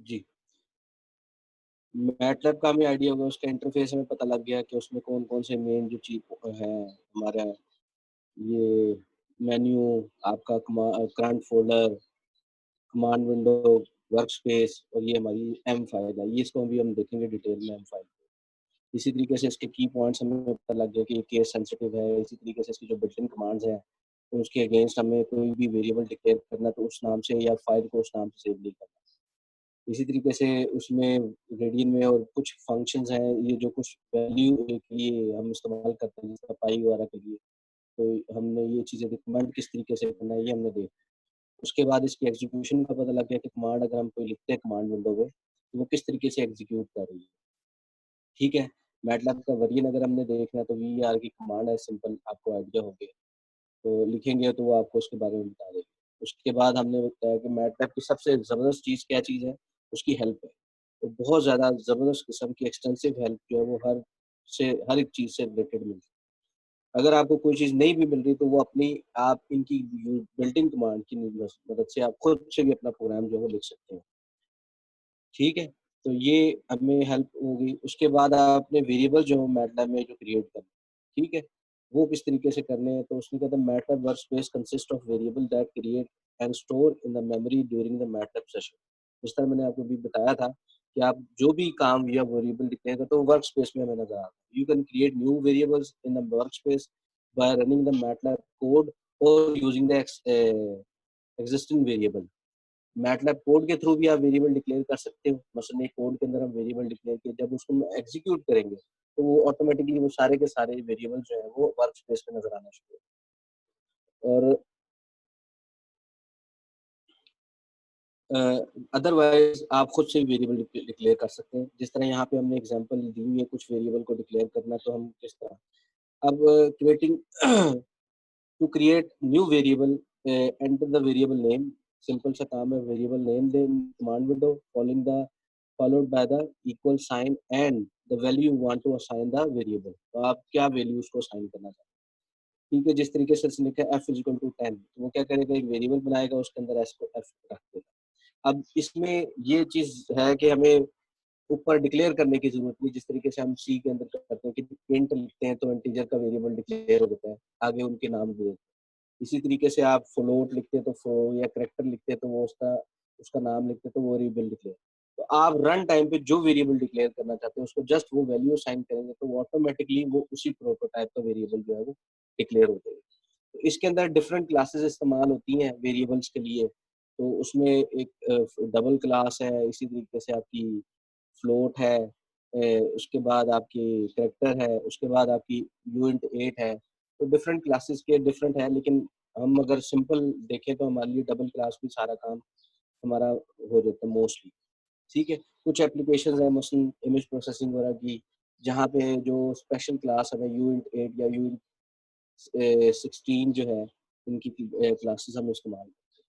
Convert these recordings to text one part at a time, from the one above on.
जी। MATLAB का हमें idea होगा, उसका इंटरफ़ेस हमें पता लग गया कि उसमें कौन-कौन से मेन जो चीज़ है हमारा, ये मेन्यू, आपका current folder, command window, workspace और ये हमारी एम फ़ाइल है। ये इसको भी हम देखेंगे डिटेल में एम फ़ाइल। इसी तरीके से इसके की पॉइंट्स हमें पता लग गया कि ये केस सेंसिटिव है। इसी तरीके से इसकी जो बिल्ट इन कमांड्स हैं, तो उसके अगेंस्ट हमें कोई भी वेरिएबल डिक्लेयर करना है तो उस नाम से या फ़ाइल को उस नाम से सेव नहीं करना। इसी तरीके से उसमें रेडियन में और कुछ फंक्शंस हैं, ये जो कुछ वैल्यू के लिए हम इस्तेमाल करते हैं, जैसे पाई वगैरह के लिए, तो हमने ये चीज़ें रिकमेंड किस तरीके से करना है, ये हमने देखा। उसके बाद इसकी एग्ज़ीक्यूशन का पता लग गया कि कमांड अगर हम कोई लिखते हैं कमांड विंडो में, तो वो किस तरीके से एग्ज़ीक्यूट कर रही है। ठीक है? मैटलैब का वेरिएंट अगर हमने देखना है तो वीआर की कमांड है, सिंपल आपको आइडिया हो गया। तो लिखेंगे तो वो आपको उसके बारे में बता देगा। उसके बाद हमने बताया कि मैटलैब की सबसे ज़बरदस्त चीज़ क्या चीज़ है? उसकी हेल्प है। तो बहुत ज़्यादा ज़बरदस्त किस्म की एक्सटेंसिव हेल्प जो है वो हर एक चीज़ से रिलेटेड मिलती है। अगर आपको कोई चीज़ नहीं भी मिल रही तो वो अपनी आप इनकी बिल्ट इन कमांड की मदद से आप खुद से भी अपना प्रोग्राम जो है वो लिख सकते हैं। ठीक है? तो ये हमें हेल्प होगी। उसके बाद आपने वेरिएबल जो मैटलैब में जो क्रिएट करने हैं, ठीक है? वो किस तरीके से करने हैं, तो उसमें कहता है MATLAB workspace consist of variable that create and store in the memory during the MATLAB session. जिस तरह मैंने आपको अभी बताया था कि आप जो भी काम या वेरिएबल डिक्लेयर करते हो वर्कस्पेस में हमें नज़र आता है। You can create new variables in the workspace by running the MATLAB code और using the existing variable. MATLAB code के थ्रू भी आप वेरिएबल डिक्लेयर कर सकते हो। मसलन एक कोड के अंदर हम वेरिएबल डिक्लेयर किए, जब उसको हम एग्ज़ीक्यूट करेंगे, तो वो ऑटोमैटिकली वो सारे के सारे वेरिएबल जो हैं वो वर्कस्पेस में नज़र आना शुरू और अ, अदरवाइज़ आप खुद से भी वेरिएबल डिक्लेयर कर सकते हैं। जिस तरह यहाँ पे हमने एग्ज़ाम्पल दी हुई है कुछ वेरिएबल को डिक्लेयर करना, तो हम किस तरह अब creating to create new variable enter the variable name. Simple सा काम है, वेरिएबल नेम दें command window followed by the equal sign and the value you want to assign the variable. तो आप क्या वैल्यू उसको असाइन करना चाहते हैं। ठीक है, जिस तरीके से इसने लिखा है f इज़ इक्वल टू 10, तो वो क्या करेगा, एक वेरिएबल बनाएगा, उसके अंदर s को f रख देगा। अब इसमें ये चीज़ है कि हमें ऊपर डिक्लेयर करने की ज़रूरत नहीं, जिस तरीके से हम सी के अंदर करते हैं कि इंट लिखते हैं तो इंटीजर का वेरिएबल डिक्लेयर हो जाता है, आगे उनके नाम दे देते हैं। इसी तरीके से आप फ्लोट लिखते हैं तो या करैक्टर लिखते हैं तो वो उसका उसका नाम लिखते हैं तो वो वेरिएबल डिक्लेयर। तो आप रन टाइम पे जो वेरिएबल डिक्लेयर करना चाहते हैं उसको जस्ट वो वैल्यू असाइन करेंगे तो वो ऑटोमेटिकली वो उसी प्रोटोटाइप का वेरिएबल जो है वो डिक्लेयर हो जाएगा। तो इसके अंदर डिफरेंट क्लासेस इस्तेमाल होती हैं वेरिएबल्स के लिए। तो उसमें एक डबल क्लास है, इसी तरीके से आपकी फ्लोट है, उसके बाद आपकी करैक्टर है, उसके बाद आपकी यूनिट 8 है। तो डिफरेंट क्लासेस के डिफरेंट है, लेकिन हम अगर सिंपल देखें तो हमारे लिए डबल क्लास भी सारा काम हमारा हो जाता है मोस्टली। ठीक है? कुछ एप्लीकेशंस हैं मसलन इमेज प्रोसेसिंग वगैरह की, जहाँ पे जो स्पेशल क्लास हमें यूनिट 8 या यूनिट 16 जो है, इनकी क्लासेस हम इस्तेमाल करते हैं।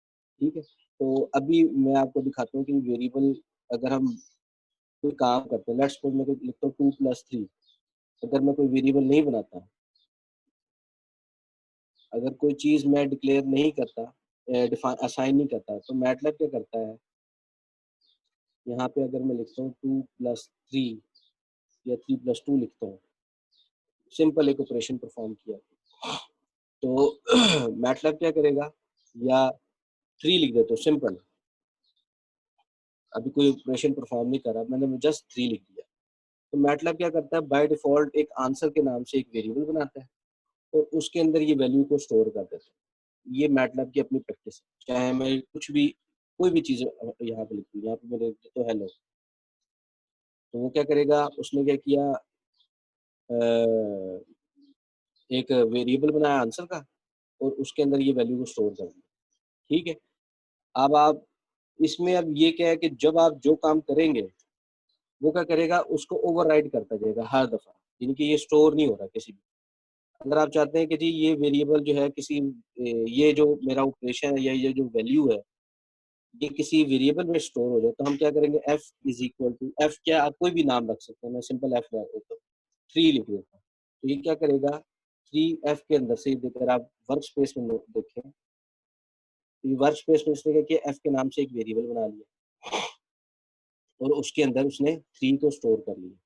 ठीक है? तो अभी मैं आपको दिखाता हूँ कि वेरिएबल अगर हम कोई काम करते हैं, लेट्स सपोज़ मैं कोई लिखता हूँ 2+3, अगर मैं कोई वेरिएबल नहीं बनाता, अगर कोई चीज़ मैं डिक्लेयर नहीं करता, असाइन नहीं करता, तो मैटलैब क्या करता है, यहाँ पे अगर मैं लिखता हूँ 2+3 या 3+2 लिखता हूँ, सिंपल एक ऑपरेशन परफ़ॉर्म किया, तो मैटलैब क्या करेगा, या 3 लिख देता हूँ सिंपल, अभी कोई ऑपरेशन परफ़ॉर्म नहीं कर रहा, मैंने जस्ट 3 लिख दिया। तो मैटलैब क्या करता है, बाय डिफ़ॉल्ट एक आंसर के नाम से एक वेरिएबल बनाता है और उसके अंदर ये वैल्यू को स्टोर कर देता है। ये मैटलैब की अपनी प्रैक्टिस है। चाहे मैं कुछ भी कोई भी चीज़ यहाँ पे लिख दूँ, यहाँ पे मैंने लिख दिया तो हेलो, तो वो क्या करेगा, उसने क्या किया, अ, एक वेरिएबल बनाया आंसर का और उसके अंदर ये वैल्यू को स्टोर कर दिया। ठीक है? अब आप इसमें अब ये क्या है कि जब आप जो काम करेंगे, वो क्या करेगा, उसको ओवरराइड करता जाएगा हर दफ़ा, यानी कि ये स्टोर नहीं हो रहा किसी भी। अगर आप चाहते हैं कि जी ये वेरिएबल जो है किसी ये जो मेरा ऑपरेशन है या ये जो वैल्यू है, ये किसी वेरिएबल में स्टोर हो जाए, तो हम क्या करेंगे, f is equal to f, क्या आप कोई भी नाम रख सकते हैं, मैं सिंपल f रख देता हूँ, 3 लिख देता हूँ। तो ये क्या करेगा, 3f के अंदर से अगर आप वर्कस्पेस में देखें, तो ये वर्कस्पेस में इसने क्या किया, f के नाम से एक वेरिएबल बना लिया। और उसके अंदर उसने 3 को स्टोर कर लिया,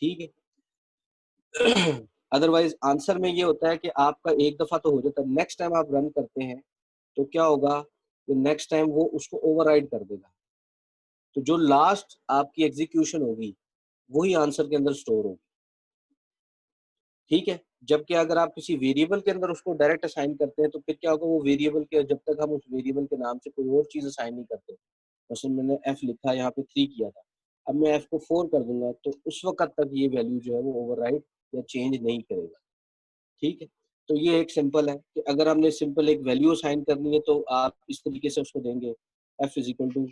ठीक है? अदरवाइज़ आंसर में ये होता है कि आपका एक दफ़ा तो हो जाता है, नेक्स्ट टाइम आप रन करते हैं, तो क्या होगा कि नेक्स्ट टाइम वो उसको ओवरराइड कर देगा। तो जो लास्ट आपकी एग्ज़ीक्यूशन होगी, वही आंसर के अंदर स्टोर होगी, ठीक है? जबकि अगर आप किसी वेरिएबल के अंदर उसको डायरेक्ट असाइन करते हैं, तो फिर क्या होगा वो वेरिएबल के जब तक हम उस वेरिएबल के नाम से कोई और चीज़ असाइन नहीं करते, जैसे मैंने f लिखा यहाँ पे 3 किया था, अब मैं f को 4 कर दूँगा, तो उस वक़्त तक ये वैल्यू जो है वो ओवरराइड या चेंज नहीं करेगा, ठीक है? तो ये एक सिंपल है कि अगर हमने सिंपल एक वैल्यू असाइन करनी है, तो आप इस तरीके से उसको देंगे, f इज़ इक्वल टू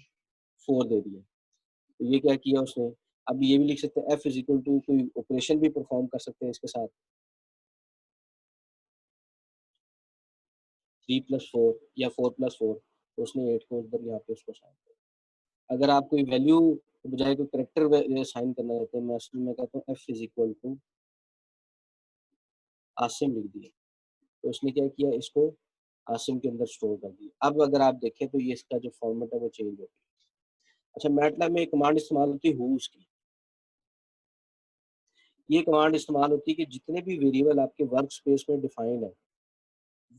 4 दे दिया। तो ये क्या किया उसने, अब ये भी लिख सकते हैं f इज़ इक्वल टू कोई ऑपरेशन भी परफ़ॉर्म कर सकते हैं इसके साथ, 3 प्लस 4 या 4 प्लस 4, तो उसने 8 को उधर यहाँ पे उसको असाइन किया। अगर आप कोई वैल्यू के बजाय कोई करैक्टर असाइन करना चाहते हैं, मैं असल में कहता हूँ f is equal to Asim लिख दिया। तो उसने क्या किया, इसको आसिम के अंदर स्टोर कर दिया। अब अगर आप देखें तो ये इसका जो फॉर्मेट है वो चेंज हो गया। अच्छा, मैटलैब में एक कमांड इस्तेमाल होती है व्होस की। ये कमांड इस्तेमाल होती है कि जितने भी वेरिएबल आपके वर्क स्पेस में डिफाइन है,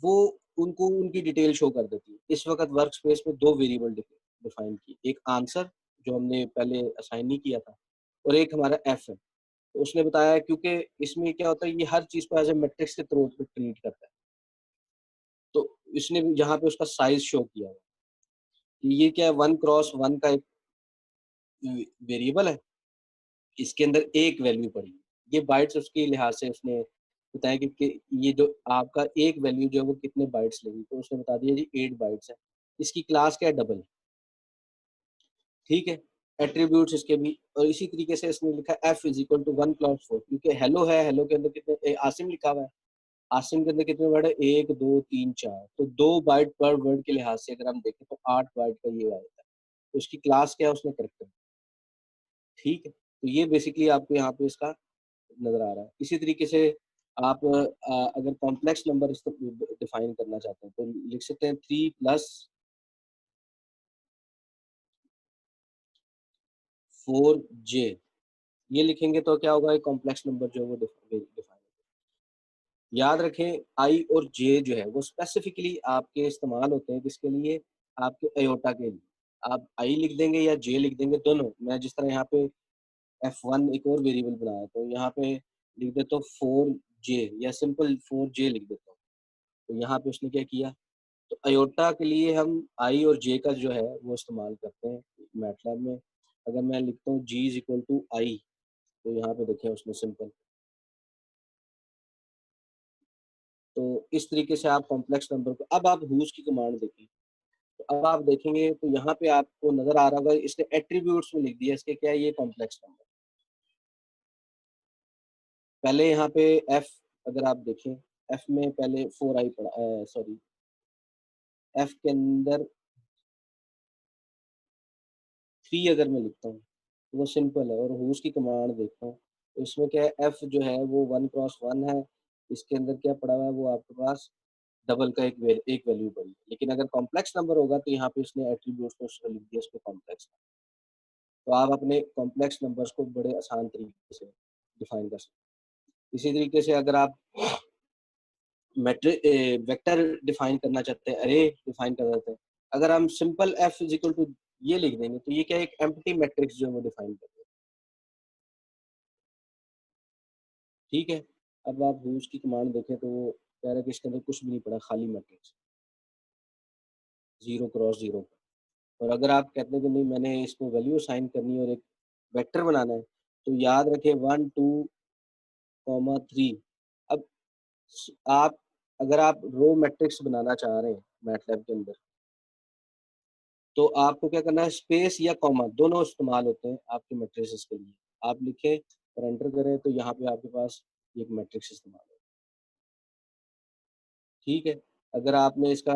वो उनको उनकी डिटेल शो कर देती है। इस वक़्त वर्क स्पेस में 2 वेरिएबल डिफाइन किए, एक आंसर जो हमने पहले असाइन नहीं किया था और एक हमारा एफ है। तो उसने बताया क्योंकि इसमें क्या होता है, ये हर चीज़ को एज़ अ मैट्रिक्स के तौर पे ट्रीट करता है। तो इसने भी यहाँ पे उसका साइज़ शो किया है कि ये क्या है, 1 क्रॉस 1 का एक वेरिएबल है, इसके अंदर एक वैल्यू पड़ी है। ये बाइट्स उसके लिहाज से उसने बताया कि ये जो आपका एक वैल्यू जो है वो कितने बाइट्स लेगी, तो उसने बता दिया जी 8 बाइट्स है। इसकी क्लास क्या है, डबल, ठीक है? एट्रिब्यूट्स इसके भी और इसी तरीके से इसने लिखा f is equal to 1 clause 4 क्योंकि हेलो है, हेलो के अंदर कितने आसिम लिखा हुआ है। आसिम के अंदर कितने वर्ड है? 1, 2, 3, 4 तो 2 बाइट पर वर्ड के लिहाज से अगर हम देखें तो 8 बाइट का ये आता है। तो इसकी क्लास क्या है, उसने करैक्टर, ठीक है? तो ये बेसिकली आपको यहाँ पे इसका नज़र आ रहा है। इसी तरीके से आप अगर कॉम्प्लेक्स नंबर इसको डिफाइन करना चाहते हैं, तो लिख सकते हैं 3 प्लस 4j, ये लिखेंगे तो क्या होगा, एक कॉम्प्लेक्स नंबर जो है वो डिफाइन। याद रखें आई और जे जो है वो स्पेसिफिकली आपके इस्तेमाल होते हैं किसके लिए, आपके अयोटा के लिए। आप आई लिख देंगे या जे लिख देंगे, दोनों। मैं जिस तरह यहाँ पे f1 एक और वेरिएबल बनाया, तो यहाँ पे लिख देता हूँ 4j या सिंपल 4j लिख देता हूँ। तो यहाँ पे उसने क्या किया, तो अयोटा के लिए हम आई और जे का जो है वो इस्तेमाल करते हैं मैटलैब में। अगर मैं लिखता हूँ g इज इक्वल टू आई, तो यहाँ पे देखें उसने सिंपल, तो इस तरीके से आप कॉम्प्लेक्स नंबर को, अब आप व्होस की कमांड देखें, तो अब आप देखेंगे तो यहाँ पे आपको नज़र आ रहा होगा इसने एट्रीब्यूट्स में लिख दिया इसके क्या है, ये कॉम्प्लेक्स नंबर। पहले यहाँ पे एफ, अगर आप देखें एफ में पहले 4i पड़ा, सॉरी एफ के अंदर 3 अगर मैं लिखता हूँ, तो वो सिंपल है। और व्होस की कमांड देखता हूँ, तो इसमें क्या है, एफ जो है वो 1 क्रॉस 1 है, इसके अंदर क्या पड़ा हुआ है, वो आपके पास डबल का एक वैल्यू पड़ी है। लेकिन अगर कॉम्प्लेक्स नंबर होगा तो यहाँ पे इसने एट्रीब्यूट्स में लिख दिया इसको कॉम्प्लेक्स। तो आप अपने कॉम्प्लेक्स नंबर्स को बड़े आसान तरीके से डिफाइन कर सकते हैं। इसी तरीके से अगर आप वेक्टर डिफाइन करना चाहते हैं, अरे डिफाइन करना चाहते हैं, अगर हम simple F is equal to ये लिख देंगे, तो ये क्या है, एक एम्प्टी मैट्रिक्स जो है वो डिफाइन कर देगा, ठीक है? अब आप व्होस की कमांड देखें तो वो कह रहा है कि इसके अंदर कुछ भी नहीं पड़ा, खाली मैट्रिक्स, 0 क्रॉस 0। और अगर आप कहते हैं कि नहीं मैंने इसको वैल्यू असाइन करनी है और एक वेक्टर बनाना है, तो याद रखें 1, 2, 3। अब आप अगर आप रो मैट्रिक्स बनाना चाह रहे हैं मैटलैब के अंदर, तो आपको क्या करना है, स्पेस या कॉमा दोनों इस्तेमाल होते हैं आपके मैट्रिसेस के लिए। आप लिखें और एंटर करें, तो यहाँ पे आपके पास एक मैट्रिक्स इस्तेमाल है, ठीक है? अगर आपने इसका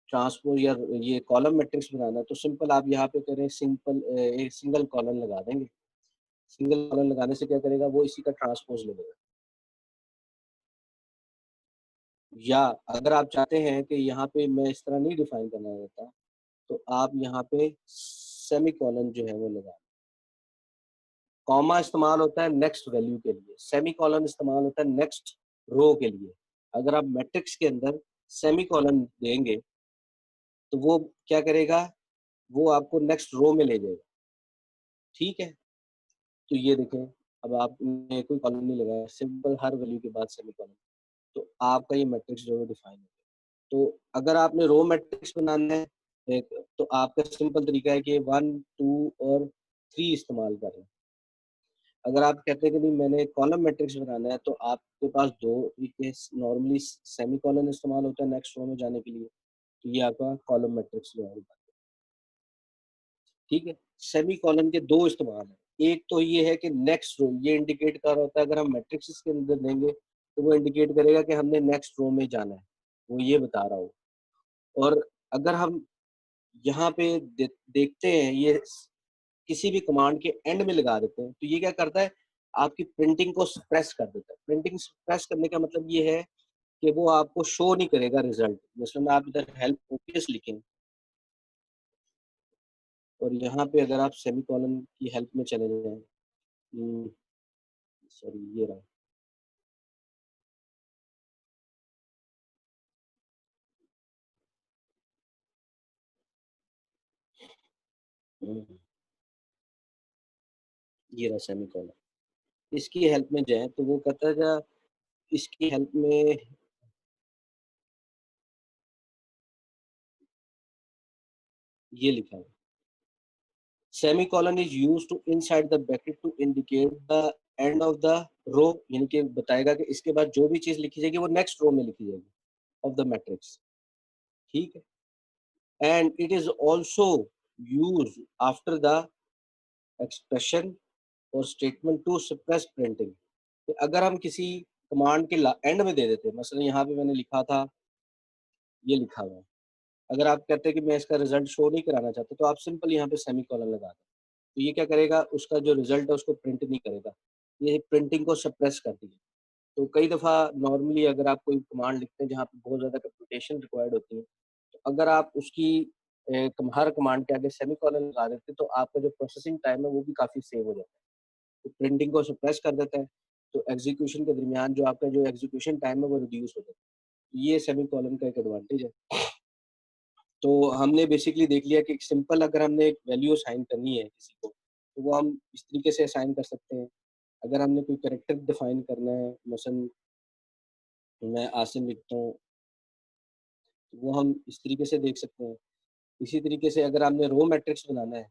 ट्रांसपोज़ या ये कॉलम मैट्रिक्स बनाना है, तो सिंपल आप यहाँ पे करें, सिंपल एक सिंगल कॉलन लगा देंगे। सिंगल कॉलन लगाने से क्या करेगा, वो इसी का ट्रांसपोज़ ले लेगा। या अगर आप चाहते हैं कि यहाँ पे मैं इस तरह नहीं डिफाइन करना चाहता, तो आप यहाँ पे सेमीकोलन जो है वो लगा दें। कॉमा इस्तेमाल होता है नेक्स्ट वैल्यू के लिए, सेमीकोलन इस्तेमाल होता है नेक्स्ट रो के लिए। अगर आप मैट्रिक्स के अंदर सेमीकोलन देंगे, तो वो क्या करेगा, वो आपको नेक्स्ट रो में ले जाएगा, ठीक है? तो ये देखें, अब आपने कोई कॉलम नहीं लगाया, सिंपल हर वैल्यू के बाद सेमीकोलन, तो आपका ये मैट्रिक्स जो है डिफाइन हो गया। तो अगर आपने रो मैट्रिक्स बनाना है एक, तो आपका सिंपल तरीका है कि 1, 2 और 3 इस्तेमाल करें। अगर आप कहते हैं कि नहीं मैंने कॉलम मैट्रिक्स बनाना है, तो आपके पास 2 तरीके नॉर्मली सेमीकोलन इस्तेमाल होता है नेक्स्ट रो में जाने के लिए, तो ये आपका कॉलम मैट्रिक्स जो है, ठीक है? सेमीकोलन के 2 इस्तेमाल हैं। एक तो ये है कि नेक्स्ट रो, ये इंडिकेट कर रहा होता है, अगर हम मैट्रिक्स के अंदर देंगे, तो वो इंडिकेट करेगा कि हमने नेक्स्ट रो में जाना है, वो ये बता रहा हो। और अगर हम यहाँ पे देखते हैं, ये किसी भी कमांड के एंड में लगा देते हैं, तो ये क्या करता है, आपकी प्रिंटिंग को सप्रेस कर देता है। प्रिंटिंग सप्रेस करने का मतलब ये है कि वो आपको शो नहीं करेगा रिजल्ट। मसलन आप इधर हेल्प ओपीएस लिखें और यहाँ पे अगर आप सेमीकोलन की हेल्प में चले जाएं, सॉरी ये रहा। हम्म, ये रहा सेमीकोलन। इसकी हेल्प में जाए तो वो कहता है जा, इसकी हेल्प में ये लिखा है, semicolon is used to inside the bracket to indicate the end of the row, यानी कि बताएगा कि इसके बाद जो भी चीज लिखी जाएगी वो नेक्स्ट रो में लिखी जाएगी ऑफ द मैट्रिक्स, ठीक है? And it is also used after the expression और स्टेटमेंट टू सप्रेस प्रिंटिंग। अगर हम किसी कमांड के एंड में दे देते हैं, मसलन यहाँ पे मैंने लिखा था, ये लिखा हुआ है, अगर आप कहते हैं कि मैं इसका रिजल्ट शो नहीं कराना चाहता, तो आप सिंपल यहाँ पे सेमीकोलन लगा दें, तो ये क्या करेगा, उसका जो रिजल्ट है उसको प्रिंट नहीं करेगा, ये प्रिंटिंग को सप्रेस कर दिया। तो कई दफ़ा नॉर्मली अगर आप कोई कमांड लिखते हैं जहाँ पे बहुत ज़्यादा कंप्यूटेशन रिक्वायर्ड होती है, तो अगर आप उसकी हर कमांड के आगे सेमीकोलन लगा देते हैं, तो आपका जो प्रोसेसिंग टाइम है वो भी काफ़ी सेव हो जाता है। तो प्रिंटिंग को सप्रेस कर देता है, तो एग्जीक्यूशन के दरमियान जो आपका जो एग्जीक्यूशन टाइम है वो रिड्यूस हो जाता है। ये सेमीकोलन का एक एडवांटेज है। तो हमने बेसिकली देख लिया कि सिंपल अगर हमने एक वैल्यू असाइन करनी है किसी को, तो वो हम इस तरीके से असाइन कर सकते हैं। अगर हमने कोई कैरेक्टर डिफाइन करना है, मसलन मैं आसिम लिखता हूँ, तो वो हम इस तरीके से देख सकते हैं। इसी तरीके से अगर आपने रो मैट्रिक्स बनाना है,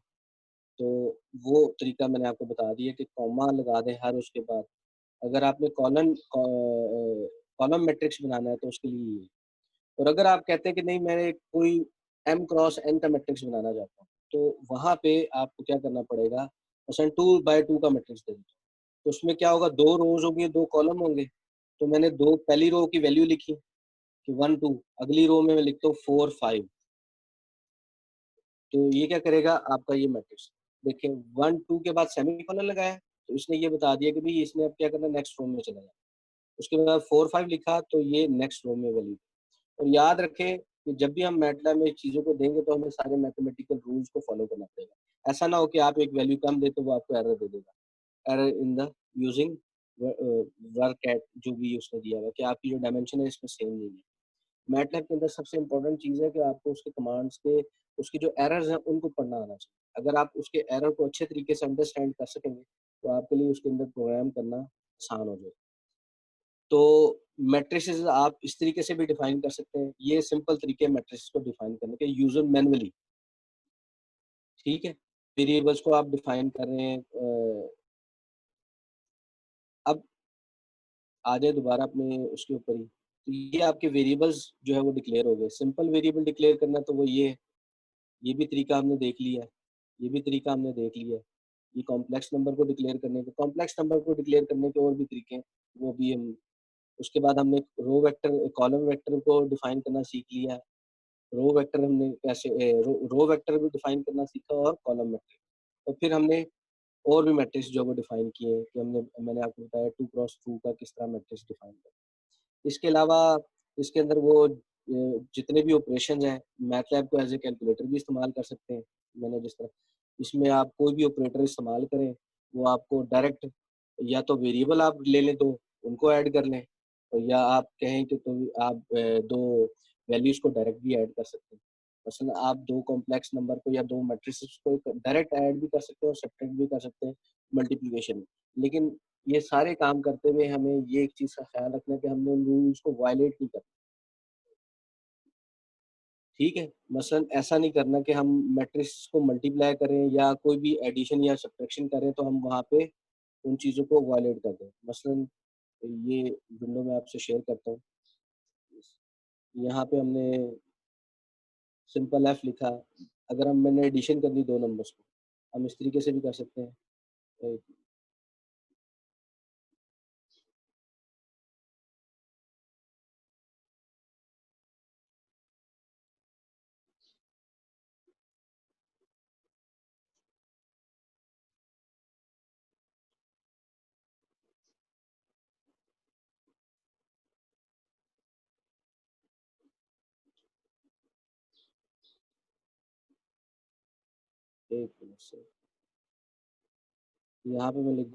तो वो तरीका मैंने आपको बता दिया कि कॉमा लगा दें हर उसके बाद। अगर आपने कॉलम मैट्रिक्स बनाना है, तो उसके लिए ये। और अगर आप कहते हैं कि नहीं मैंने कोई एम क्रॉस एन का मैट्रिक्स बनाना चाहता हूँ, तो वहाँ पे आपको क्या करना पड़ेगा, मसलन 2 बाय 2 का मैट्रिक्स दे देता हूँ, तो उसमें क्या होगा, 2 रोज होंगे, 2 कॉलम होंगे। तो मैंने दो पहली रो की वैल्यू लिखी कि 1 2, अगली रो में मैं लिखता हूँ 4 5। तो ये क्या करेगा, आपका ये मैट्रिक्स देखिए 1 2 के बाद सेमीकोलन लगाया, तो इसने ये बता दिया कि भाई इसने अब क्या करना है, नेक्स्ट रो में चला जाए। उसके बाद 4 5 लिखा, तो ये नेक्स्ट रो में वैल्यू। और याद रखें कि जब भी हम मैटलैब में चीज़ों को देंगे, तो हमें सारे मैथमेटिकल रूल्स को फॉलो करना पड़ेगा। ऐसा ना हो कि आप एक वैल्यू कम दें तो वो आपको एरर दे देगा। Error in the using work at, जो भी उसने दिया हुआ है कि आपकी जो डायमेंशन है इसमें सेम नहीं है। मैटलैब के अंदर सबसे इम्पोर्टेंट चीज़ है कि आपको उसके कमांड्स के उसकी जो एरर्स हैं उनको पढ़ना आना चाहिए। अगर आप उसके एरर को अच्छे तरीके से अंडरस्टैंड कर सकेंगे, तो आपके लिए उसके अंदर प्रोग्राम करना आसान हो जाएगा। तो मैट्रिसेस आप इस तरीके से भी डिफाइन कर सकते हैं। ये सिंपल तरीके हैं मैट्रिसेस को डिफाइन करने के, यूजर मैनुअली, ठीक है? वेरिएबल्स को आप डिफाइन कर रहे हैं। अब आ जाए दोबारा अपने उसके ऊपर ही। तो ये आपके वेरिएबल्स जो है वो डिक्लेयर हो गए। सिंपल वेरिएबल डिक्लेयर करना तो वो ये है। ये भी तरीका हमने देख लिया है। ये भी तरीका हमने देख लिया है। ये कॉम्प्लेक्स नंबर को डिक्लेयर करने के, कॉम्प्लेक्स नंबर को डिक्लेयर करने के और भी तरीके हैं, वो भी हम। उसके बाद हमने रो वेक्टर, कॉलम वेक्टर को डिफाइन करना सीख लिया है। रो वेक्टर हमने कैसे रो वेक्टर भी डिफाइन करना सीखा और कॉलम वेक्टर। और फिर हमने और भी मैट्रिक्स जो वो डिफाइन किए हैं कि मैंने आपको बताया 2 क्रॉस 2 का किस तरह मैट्रिक्स डिफाइन किया। इसके अलावा इसके अंदर वो जितने भी ऑपरेशंस हैं, मैथलैब को एज ए कैलकुलेटर भी इस्तेमाल कर सकते हैं। मैंने जिस तरह इसमें आप कोई भी ऑपरेटर इस्तेमाल करें, वो आपको डायरेक्ट या तो वेरिएबल आप ले लें 2, उनको ऐड कर लें और या आप कहें कि तो आप 2 वैल्यूज़ को डायरेक्ट भी ऐड कर सकते हैं। मसलन आप 2 कॉम्प्लेक्स नंबर को या 2 मैट्रिसेस को डायरेक्ट ऐड भी कर सकते हैं और सब्ट्रैक्ट भी कर सकते हैं मल्टीप्लिकेशन में। लेकिन ये सारे काम करते हुए हमें ये एक चीज़ का ख़्याल रखना है कि हमने उन रूल्स को वायलेट नहीं करना, ठीक है? मसलन ऐसा नहीं करना कि हम मैट्रिक्स को मल्टीप्लाई करें या कोई भी एडिशन या सब्ट्रैक्शन करें तो हम वहाँ पे उन चीज़ों को वायलेट कर दें। मसलन ये विंडो मैं आपसे शेयर करता हूँ। यहाँ पे हमने सिंपल एफ लिखा, अगर हम मैंने एडिशन करनी 2 नंबर्स को, हम इस तरीके से भी कर सकते हैं। एक एक मिनट से यहाँ पे मैं लिख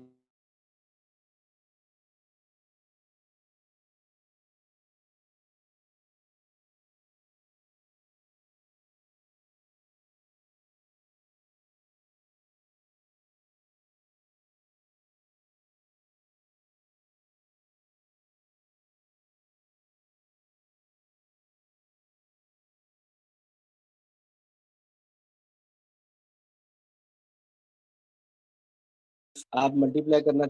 आप मल्टीप्लाई करना